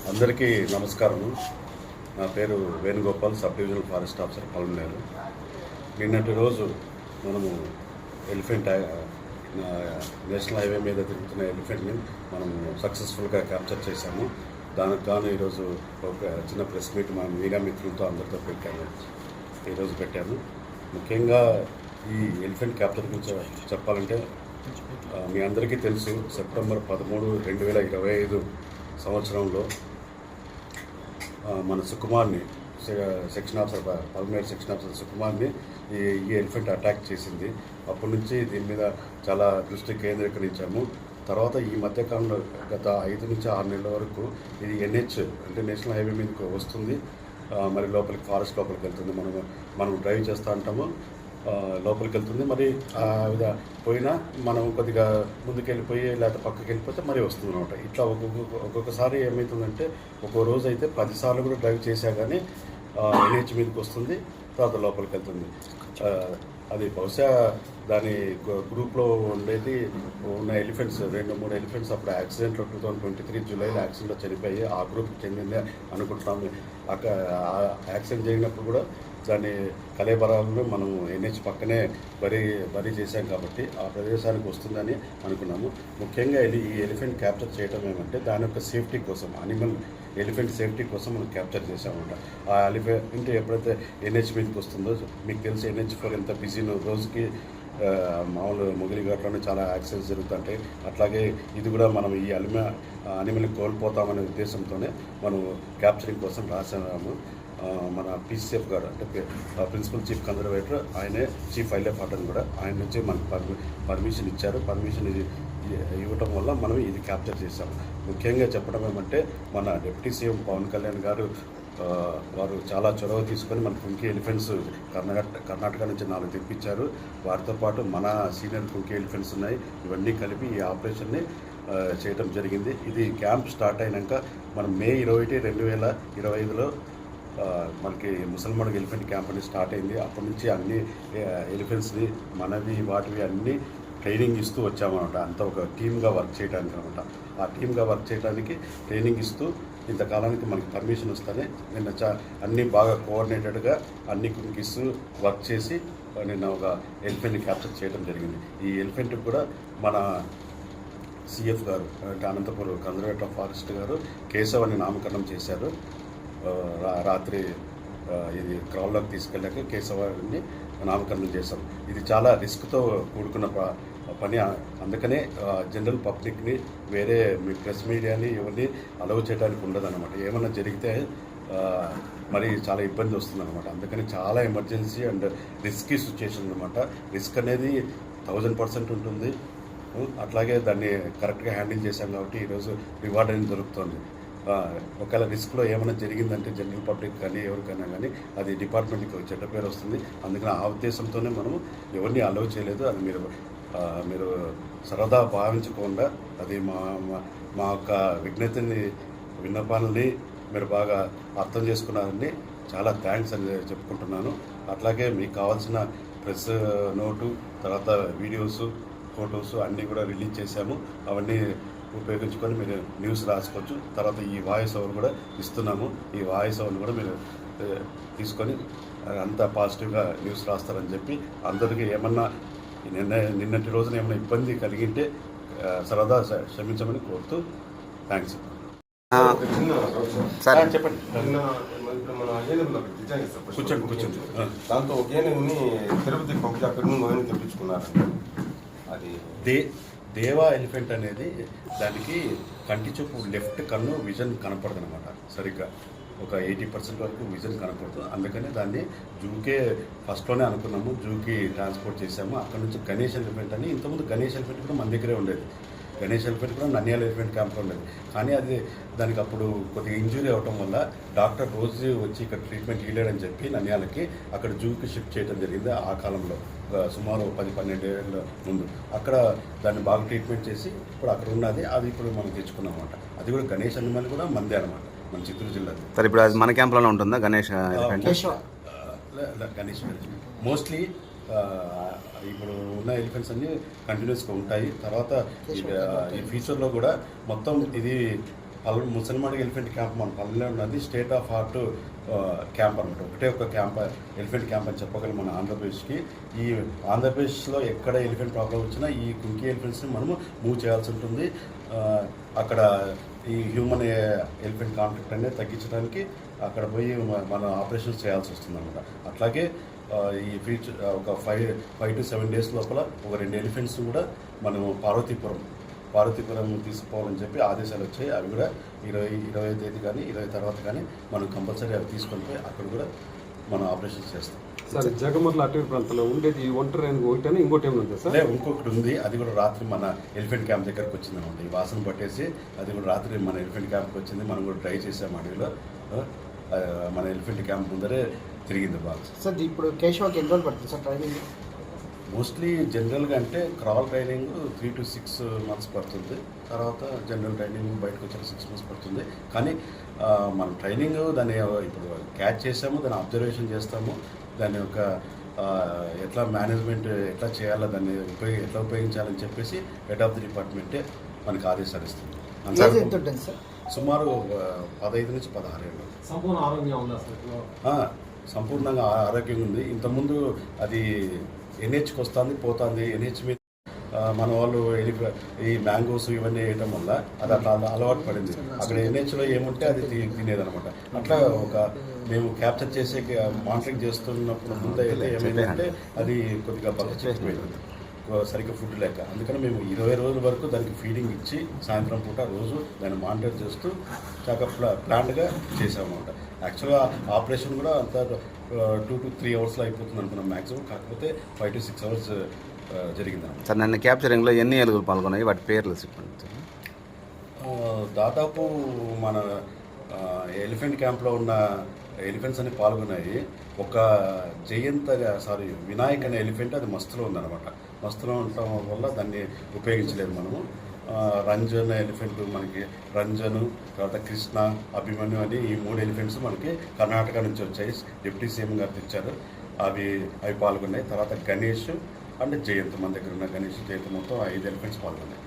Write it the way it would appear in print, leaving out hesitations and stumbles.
అందరికీ నమస్కారం. నా పేరు Venugopal, sub divisional forest officer, Palamaner. నిన్నటి రోజు మనము ఎలిఫెంట్ నేషనల్ హైవే మీద తిరుగుతున్న ఎలిఫెంట్ని మనం సక్సెస్ఫుల్గా క్యాప్చర్ చేశాము. దానికి గాను ఈరోజు ఒక చిన్న ప్రెస్ మీట్ మా మీడియా మిత్రులతో అందరితో ఈరోజు పెట్టాము. ముఖ్యంగా ఈ ఎలిఫెంట్ క్యాప్చర్ గురించి చెప్పాలంటే మీ అందరికీ తెలుసు, సెప్టెంబర్ 13, 2025 సంవత్సరంలో మన సుకుమార్ని, section officer, Palamaneru section officer సుకుమార్ని ఈ ఎలిఫెంట్ అటాక్ చేసింది. అప్పటి నుంచి దీని మీద చాలా దృష్టి కేంద్రీకరించాము. తర్వాత ఈ మధ్యకాలంలో గత 5 నుంచి 6 నెలల వరకు ఇది NH అంటే నేషనల్ హైవే మీదకి వస్తుంది. మరి లోపలికి ఫారెస్ట్ లోపలికి వెళ్తుంది. మనం డ్రైవ్ చేస్తూ ఉంటాము, లోపలికి వెళ్తుంది. మరి పోయినా మనం కొద్దిగా ముందుకు వెళ్ళిపోయి లేకపోతే పక్కకి వెళ్ళిపోతే మరీ వస్తుంది అనమాట. ఇట్లా ఒక్కొక్కసారి ఏమవుతుందంటే ఒక్కో రోజు అయితే 10 సార్లు కూడా డ్రైవ్ చేసా కానీ NH మీదకి వస్తుంది, తర్వాత లోపలికి వెళ్తుంది. అది బహుశా దాని గ్రూప్లో ఉన్న ఎలిఫెంట్స్ 2-3 ఎలిఫెంట్స్ అప్పుడు యాక్సిడెంట్లో 2023 జూలైలో యాక్సిడెంట్లో చనిపోయి ఆ గ్రూప్కి చెందిందే అనుకుంటున్నాము. యాక్సిడెంట్ జరిగినప్పుడు కూడా దాని కలేబరాలను మనం NH పక్కనే బరీ చేశాం కాబట్టి ఆ ప్రదేశానికి వస్తుందని అనుకున్నాము. ముఖ్యంగా ఈ ఎలిఫెంట్ క్యాప్చర్ చేయడం ఏమంటే దాని యొక్క సేఫ్టీ కోసం, ఎలిఫెంట్ సేఫ్టీ కోసం మనం క్యాప్చర్ చేసామంట. ఆ ఎలిఫెంట్ ఎప్పుడైతే NH మీదకి వస్తుందో, మీకు తెలిసి NH4 ఎంత బిజీనో, రోజుకి మామూలు మొగిలిఘాట్లోనే చాలా యాక్సిడెంట్స్ జరుగుతుంటాయి. అట్లాగే ఇది కూడా మనం ఈ అనిమల్ని కోల్పోతామనే ఉద్దేశంతోనే మనం క్యాప్చరింగ్ కోసం రాసాము. మన PCF గారు అంటే ప్రిన్సిపల్ చీఫ్ కన్జర్వేటర్, ఆయనే చీఫ్ వైల్డ్ లైఫ్ వార్డెన్ కూడా, ఆయన నుంచి మనకు పర్మిషన్ ఇచ్చారు. పర్మిషన్ ఇవ్వటం వల్ల మనం ఇది క్యాప్చర్ చేశాము. ముఖ్యంగా చెప్పడం ఏమంటే మన డిప్యూటీ సీఎం పవన్ కళ్యాణ్ గారు వారు చాలా చొరవ తీసుకొని మన కుంకి ఎలిఫెంట్స్ కర్ణాటక నుంచి 4 తెప్పించారు. వారితో పాటు మన సీనియర్ కుంకి ఎలిఫెంట్స్ ఉన్నాయి. ఇవన్నీ కలిపి ఈ ఆపరేషన్ని చేయడం జరిగింది. ఇది క్యాంప్ స్టార్ట్ అయినాక మనం మే 21, 2025లో మనకి ముసల్మాన్ ఎలిఫెంట్ క్యాంప్ అనేది స్టార్ట్ అయింది. అప్పటి నుంచి అన్ని ఎలిఫెంట్స్ని వాటివి అన్నీ ట్రైనింగ్ ఇస్తూ వచ్చామన్నమాట. అంతా ఒక టీమ్గా వర్క్ చేయడానికి అనమాట. ఆ టీమ్గా వర్క్ చేయడానికి ట్రైనింగ్ ఇస్తూ ఇంతకాలానికి మనకి పర్మిషన్ వస్తేనే నిన్న అన్నీ బాగా కోఆర్డినేటెడ్గా అన్ని కుంకిస్తూ వర్క్ చేసి నిన్న ఒక ఎలిఫెంట్ని క్యాప్చర్ చేయడం జరిగింది. ఈ ఎలిఫెంట్ కూడా మన CF గారు అంటే అనంతపురం కన్జర్వేటర్ ఆఫ్ ఫారెస్ట్ గారు కేశవాన్ని నామకరణం చేశారు. రాత్రి ఇది క్రౌడ్లోకి తీసుకెళ్ళాక కేశవాన్ని నామకరణం చేశాం. ఇది చాలా రిస్క్తో కూడుకున్న పని. అందుకనే జనరల్ పబ్లిక్ని, వేరే ప్రెస్ మీడియాని ఎవరిని అలౌ చేయడానికి ఉండదన్నమాట. ఏమన్నా జరిగితే మరి చాలా ఇబ్బంది వస్తుందన్నమాట. అందుకని చాలా ఎమర్జెన్సీ అండ్ రిస్కీ సిచ్యుయేషన్ అనమాట. రిస్క్ అనేది 1000% ఉంటుంది. అట్లాగే దాన్ని కరెక్ట్గా హ్యాండిల్ చేశాం కాబట్టి ఈరోజు రివార్డ్ అనేది దొరుకుతుంది. ఒకవేళ రిస్క్లో ఏమైనా జరిగిందంటే జనరల్ పబ్లిక్ కానీ ఎవరికైనా కానీ అది డిపార్ట్మెంట్కి చెడ్డ పేరు వస్తుంది. అందుకని ఆ ఉద్దేశంతోనే మనం ఎవరిని అలౌ చేయలేదు. అది మీరు సరదా భావించకుండా అది మా యొక్క విన్నపాలని మీరు బాగా అర్థం చేసుకున్నారని చాలా థ్యాంక్స్ అని చెప్పుకుంటున్నాను. అట్లాగే మీకు కావాల్సిన ప్రెస్ నోటు, తర్వాత వీడియోస్, ఫొటోస్ అన్నీ కూడా రిలీజ్ చేశాము. అవన్నీ ఉపయోగించుకొని మీరు న్యూస్ రాసుకోవచ్చు. తర్వాత ఈ వాయిస్ ఓవర్ కూడా ఇస్తున్నాము. ఈ వాయిస్ ఓవర్ని కూడా మీరు తీసుకొని అంత పాజిటివ్గా న్యూస్ రాస్తారని చెప్పి అందరికీ ఏమన్నా నిన్నటి రోజున ఏమైనా ఇబ్బంది కలిగింటే సరదా క్షమించమని కోరుతూ థ్యాంక్స్. చెప్పండి. కూర్చోండి. దాంతో ఒక ఏనుగుని తిరుపతి పంపి అక్కడి నుండి తెప్పించుకున్నారు. అది దేవా ఎలిఫెంట్ అనేది దానికి కంటి చూపు, లెఫ్ట్ కన్ను విజన్ కనపడదు అనమాట. సరిగ్గా ఒక 80% వరకు విజన్ కనపడుతుంది. అందుకని దాన్ని జూకే ఫస్ట్లోనే అనుకున్నాము, జూకి ట్రాన్స్పోర్ట్ చేసాము. అక్కడ నుంచి గణేష్ ఎలిఫెంట్ అని, ఇంతకుముందు గణేష్ ఎలిఫెంట్ కూడా మన దగ్గరే ఉండేది. గణేష్ ఎలిఫెంట్ కూడా నంద్యాల ఎలిఫెంట్ క్యాంప్లో ఉండేది. కానీ అది దానికి అప్పుడు కొద్దిగా ఇంజురీ అవటం వల్ల డాక్టర్ రోజు వచ్చి ఇక్కడ ట్రీట్మెంట్ ఇవ్వలేడని చెప్పి నంద్యాలకి అక్కడ జూకి షిఫ్ట్ చేయడం జరిగింది. ఆ కాలంలో సుమారు 10-12 ఏళ్ళ ముందు అక్కడ దాన్ని బాగా ట్రీట్మెంట్ చేసి ఇప్పుడు అక్కడ ఉన్నది. అది ఇప్పుడు మనం తెచ్చుకున్నాం అనమాట. అది కూడా గణేష్ అనిమల్ కూడా మందే అనమాట, మన చిత్తూరు జిల్లా. సార్ ఇప్పుడు అది మన క్యాంప్లోనే ఉంటుందా గణేష్? గణేష్ మోస్ట్లీ ఇప్పుడు ఉన్న ఎలిఫెంట్స్ అన్ని కంటిన్యూస్గా ఉంటాయి. తర్వాత ఈ ఫ్యూచర్లో కూడా మొత్తం ఇది ముసల్మాన్ ఎలిఫెంట్ క్యాంప్ మన పల్లెలో ఉన్నది స్టేట్ ఆఫ్ ఆర్ట్ క్యాంప్ అనమాట. ఒకటే ఒక క్యాంప్ ఎలిఫెంట్ క్యాంప్ అని చెప్పగలం మన ఆంధ్రప్రదేశ్కి. ఈ ఆంధ్రప్రదేశ్లో ఎక్కడ ఎలిఫెంట్ ప్రాబ్లం వచ్చినా ఈ కుంకి ఎలిఫెంట్స్ని మనము మూవ్ చేయాల్సి ఉంటుంది. అక్కడ ఈ హ్యూమన్ ఎలిఫెంట్ కాన్ఫ్లిక్ట్ అనేది తగ్గించడానికి అక్కడ పోయి మన ఆపరేషన్స్ చేయాల్సి వస్తుంది అనమాట. అట్లాగే ఈ ఫ్యూచర్ ఒక 5 to 7 days లోపల ఒక 2 ఎలిఫెంట్స్ కూడా మనము పార్వతీపురం తీసుకుపోవాలని చెప్పి ఆదేశాలు వచ్చాయి. అవి కూడా 20 తేదీ కానీ 20 తర్వాత కానీ మనం కంపల్సరీ అవి తీసుకొని పోయి అక్కడ కూడా మనం ఆపరేషన్స్ చేస్తాం. సార్ జగమర్ల అటవీ ప్రాంతంలో ఉండేది ఒంటరి ఒకటి ఇంకోటి ఏమి ఉంది సార్? ఇంకొకటి ఉంది, అది కూడా రాత్రి మన ఎలిఫెంట్ క్యాంప్ దగ్గరకు వచ్చింది అనమాట. ఈ వాసన పట్టేసి అది కూడా రాత్రి మన ఎలిఫెంట్ క్యాంప్కి వచ్చింది. మనం కూడా ట్రై చేసాం అడవిలో. మన ఎలిఫెంట్ క్యాంప్ ముందరే తిరిగింది బాగా. సార్ ఇప్పుడు కేశవాకి ఎన్ని రోజులు పడుతుంది సార్ ట్రైనింగ్? మోస్ట్లీ జనరల్గా అంటే క్రాల్ ట్రైనింగ్ 3 to 6 months పడుతుంది. తర్వాత జనరల్ ట్రైనింగ్ బయటకు వచ్చాక 6 months పడుతుంది. కానీ మనం ట్రైనింగ్ దాన్ని ఇప్పుడు క్యాచ్ చేసాము, దాన్ని అబ్జర్వేషన్ చేస్తాము, దాని యొక్క ఎట్లా మేనేజ్మెంట్ ఎట్లా చేయాలో దాన్ని ఎట్లా ఉపయోగించాలని చెప్పేసి హెడ్ ఆఫ్ ది డిపార్ట్మెంటే మనకి ఆదేశాలు ఇస్తుంది. ఏజ్ ఎంత ఉంటుంది సార్? సుమారు 15 నుంచి 16 ఏళ్ళు. సంపూర్ణ ఆరోగ్యం ఉందా సార్? సంపూర్ణంగా ఆరోగ్యంగా ఉంది. ఇంతకుముందు అది ఎన్హెచ్కి వస్తుంది పోతుంది. ఎన్హెచ్ మీద మన వాళ్ళు ఈ మ్యాంగోస్ ఇవన్నీ వేయటం వల్ల అది అట్లా అలవాటు పడింది. అక్కడ ఎన్హెచ్లో ఏముంటే అది తినేదనమాట. అట్లా ఒక మేము క్యాప్చర్ చేసే మానిటరింగ్ చేస్తున్నప్పుడు ముందు అయితే ఏమైందంటే అది కొద్దిగా బతకపోయింది సరిగ్గా ఫుడ్ లేక. అందుకని మేము 20 రోజుల వరకు దానికి ఫీడింగ్ ఇచ్చి సాయంత్రం పూట రోజు దాన్ని మానిటర్ చేస్తూ చాలా ప్లాన్డ్గా చేసామన్నమాట. యాక్చువల్గా ఆపరేషన్ కూడా అంత 2 to 3 hours అయిపోతుంది అనుకున్నాం మ్యాక్సిమం. కాకపోతే 5 to 6 hours జరిగిందన్నమాట. సార్ నన్ను క్యాప్చరింగ్లో ఎన్ని ఏలుగులు పాల్గొన్నాయి, వాటి పేర్లు చెప్పండి. దాదాపు మన ఎలిఫెంట్ క్యాంప్లో ఉన్న ఎలిఫెంట్స్ అన్ని పాల్గొన్నాయి. ఒక వినాయక్ అనే ఎలిఫెంట్ అది మస్తులో ఉందన్నమాట. మస్తులో ఉండటం వల్ల దాన్ని ఉపయోగించలేదు మనము. రంజన్ ఎలిఫెంట్ మనకి రంజను, తర్వాత కృష్ణ, అభిమన్యు అని ఈ 3 ఎలిఫెంట్స్ మనకి కర్ణాటక నుంచి వచ్చాయి. డిప్యూటీ సీఎం గారు తెచ్చారు. అవి పాల్గొన్నాయి. తర్వాత గణేష్ అండ్ జయంత్, మన దగ్గర ఉన్న గణేష్ జయంత్ మొత్తం 5 ఎలిఫెంట్స్ పాల్గొన్నాయి.